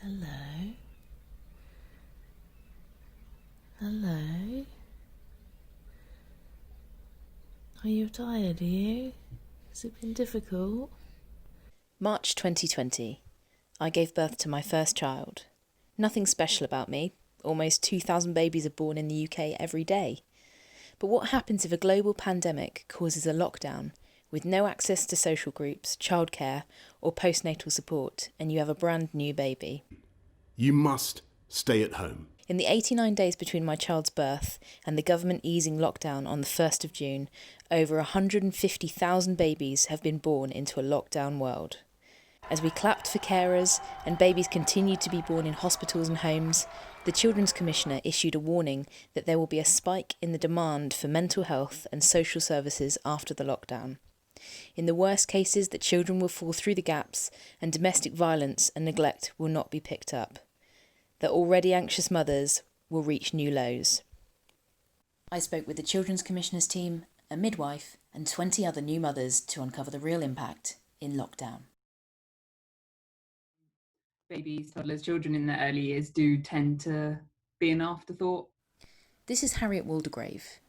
Hello? Hello? Are you tired, are you? Has it been difficult? March 2020. I gave birth to my first child. Nothing special about me. Almost 2,000 babies are born in the UK every day. But what happens if a global pandemic causes a lockdown with no access to social groups, childcare, or postnatal support, and you have a brand new baby? You must stay at home. In the 89 days between my child's birth and the government easing lockdown on the 1st of June, over 150,000 babies have been born into a lockdown world. As we clapped for carers and babies continued to be born in hospitals and homes, the Children's Commissioner issued a warning that there will be a spike in the demand for mental health and social services after the lockdown. In the worst cases, that children will fall through the gaps and domestic violence and neglect will not be picked up. That already anxious mothers will reach new lows. I spoke with the Children's Commissioner's team, a midwife, and 20 other new mothers to uncover the real impact in lockdown. Babies, toddlers, children in their early years do tend to be an afterthought. This is Harriet Waldegrave,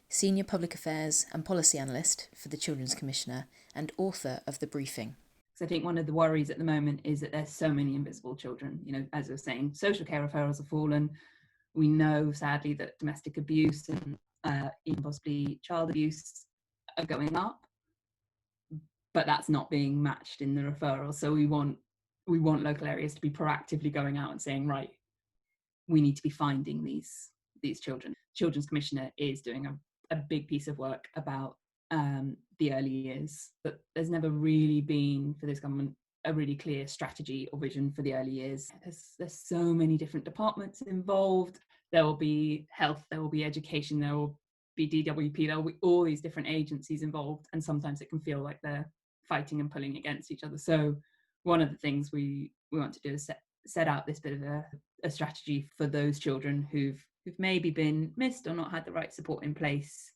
Senior Public Affairs and Policy Analyst for the Children's Commissioner and author of The Briefing. So I think one of the worries at the moment is that there's so many invisible children. You know, as I was saying, social care referrals have fallen. We know, sadly, that domestic abuse and even possibly child abuse are going up, but that's not being matched in the referrals. So we want local areas to be proactively going out and saying, right, we need to be finding these children. Children's Commissioner is doing a big piece of work about the early years, but there's never really been for this government a really clear strategy or vision for the early years. There's so many different departments involved. There will be health, there will be education, there will be DWP, there will be all these different agencies involved, and sometimes it can feel like they're fighting and pulling against each other. So one of the things we want to do is set out this bit of a strategy for those children who've maybe been missed or not had the right support in place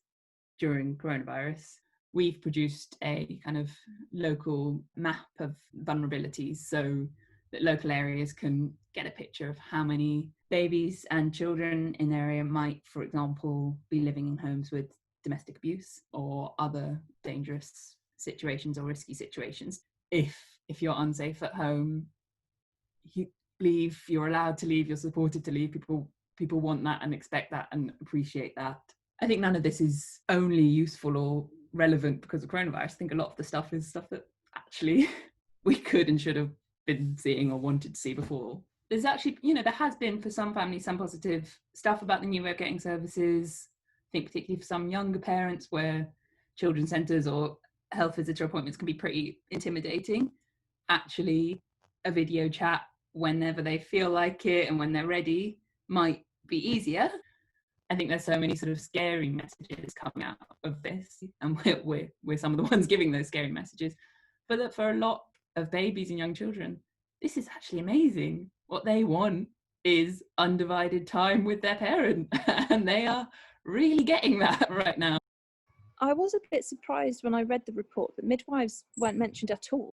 during coronavirus. We've produced a kind of local map of vulnerabilities so that local areas can get a picture of how many babies and children in their area might, for example, be living in homes with domestic abuse or other dangerous situations or risky situations. If you're unsafe at home, you leave, you're allowed to leave, you're supported to leave. People want that and expect that and appreciate that. I think none of this is only useful or relevant because of coronavirus. I think a lot of the stuff is stuff that actually we could and should have been seeing or wanted to see before. There's actually, there has been for some families some positive stuff about the new way of getting services. I think particularly for some younger parents where children's centres or health visitor appointments can be pretty intimidating. Actually, a video chat whenever they feel like it and when they're ready might be easier. I think there's so many sort of scary messages coming out of this, and we're some of the ones giving those scary messages. But that for a lot of babies and young children, this is actually amazing. What they want is undivided time with their parent, and they are really getting that right now. I was a bit surprised when I read the report that midwives weren't mentioned at all.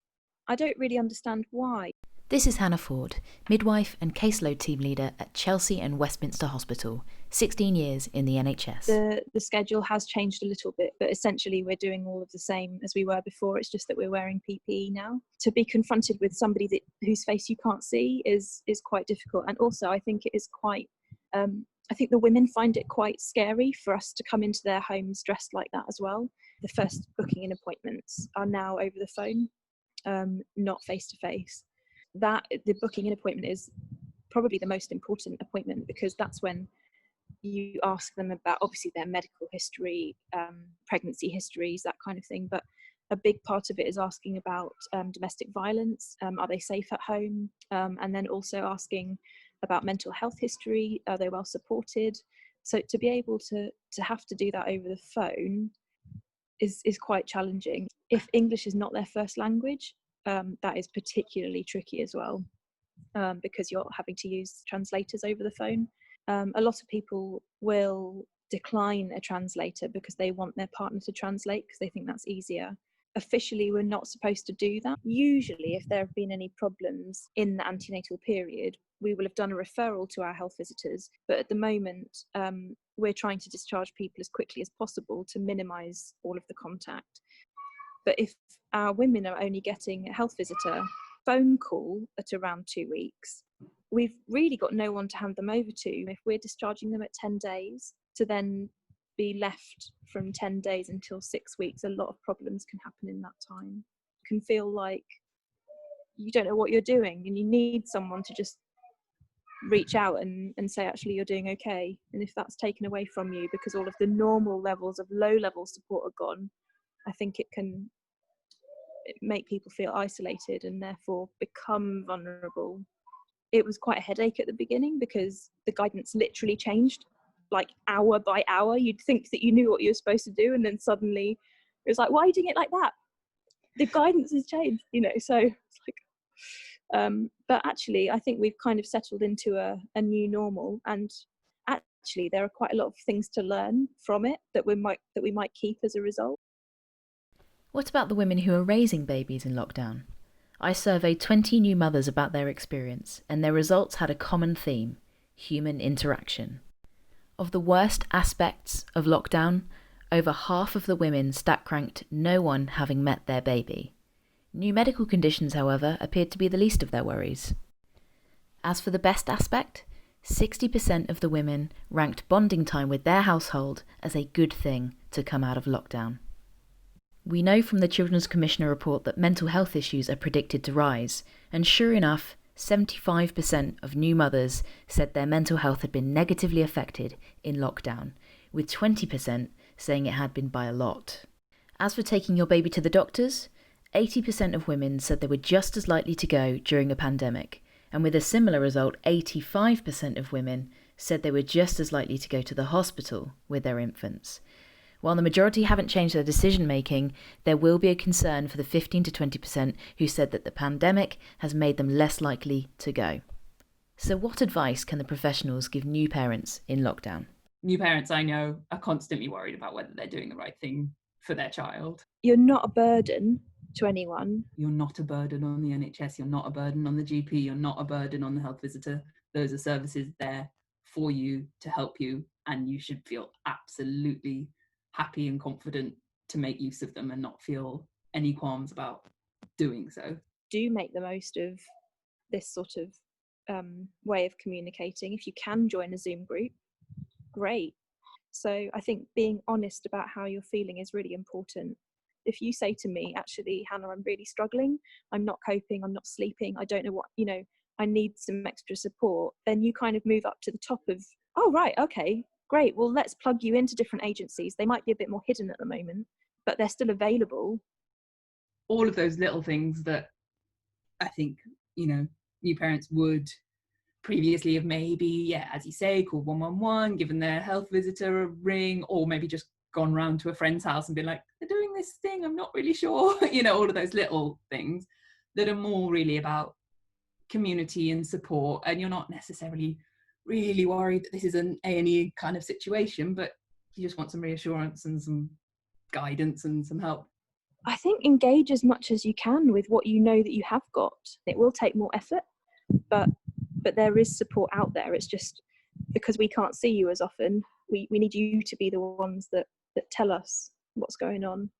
I don't really understand why. This is Hannah Ford, midwife and caseload team leader at Chelsea and Westminster Hospital, 16 years in the NHS. The schedule has changed a little bit, but essentially we're doing all of the same as we were before. It's just that we're wearing PPE now. To be confronted with somebody whose face you can't see is quite difficult. And also I think it is quite, I think the women find it quite scary for us to come into their homes dressed like that as well. The first booking in appointments are now over the phone, not face to face. That the booking in appointment is probably the most important appointment because that's when you ask them about obviously their medical history, pregnancy histories, that kind of thing, but a big part of it is asking about domestic violence, are they safe at home, and then also asking about mental health history, are they well supported. So to be able to have to do that over the phone is quite challenging. If English is not their first language, that is particularly tricky as well, because you're having to use translators over the phone. A lot of people will decline a translator because they want their partner to translate because they think that's easier. officially we're not supposed to do that. Usually, if there have been any problems in the antenatal period, we will have done a referral to our health visitors. But at the moment, we're trying to discharge people as quickly as possible to minimise all of the contact. But if our women are only getting a health visitor phone call at around 2 weeks, we've really got no one to hand them over to. If we're discharging them at 10 days to then be left from 10 days until 6 weeks, a lot of problems can happen in that time. You can feel like you don't know what you're doing and you need someone to just reach out and say, actually, you're doing okay. And if that's taken away from you because all of the normal levels of low level support are gone, I think it can make people feel isolated and therefore become vulnerable. It was quite a headache at the beginning because the guidance literally changed like hour by hour. You'd think that you knew what you were supposed to do, and then suddenly it was like, why are you doing it like that? The guidance has changed, so it's like, but actually I think we've kind of settled into a new normal, and actually there are quite a lot of things to learn from it that we might keep as a result. What about the women who are raising babies in lockdown? I surveyed 20 new mothers about their experience, and their results had a common theme: human interaction. Of the worst aspects of lockdown, over half of the women stack ranked no one having met their baby. New medical conditions, however, appeared to be the least of their worries. As for the best aspect, 60% of the women ranked bonding time with their household as a good thing to come out of lockdown. We know from the Children's Commissioner report that mental health issues are predicted to rise, and sure enough, 75% of new mothers said their mental health had been negatively affected in lockdown, with 20% saying it had been by a lot. As for taking your baby to the doctors, 80% of women said they were just as likely to go during a pandemic, and with a similar result, 85% of women said they were just as likely to go to the hospital with their infants. While the majority haven't changed their decision-making, there will be a concern for the 15 to 20% who said that the pandemic has made them less likely to go. So what advice can the professionals give new parents in lockdown? New parents I know are constantly worried about whether they're doing the right thing for their child. You're not a burden to anyone. You're not a burden on the NHS, you're not a burden on the GP, you're not a burden on the health visitor. Those are services there for you to help you, and you should feel absolutely happy and confident to make use of them and not feel any qualms about doing so. Do make the most of this sort of way of communicating. If you can join a Zoom group, great. So I think being honest about how you're feeling is really important. If you say to me, actually, Hannah, I'm really struggling, I'm not coping, I'm not sleeping, I don't know what, I need some extra support, then you kind of move up to the top of, oh, right, okay, great, well, let's plug you into different agencies. They might be a bit more hidden at the moment, but they're still available. All of those little things that I think, new parents would previously have maybe, as you say, called 111, given their health visitor a ring, or maybe just gone round to a friend's house and been like, they're doing this thing, I'm not really sure. All of those little things that are more really about community and support, and you're not necessarily really worried that this is an A&E kind of situation, but you just want some reassurance and some guidance and some help. I think engage as much as you can with what you know that you have got. It will take more effort, but there is support out there. It's just because we can't see you as often, we need you to be the ones that tell us what's going on.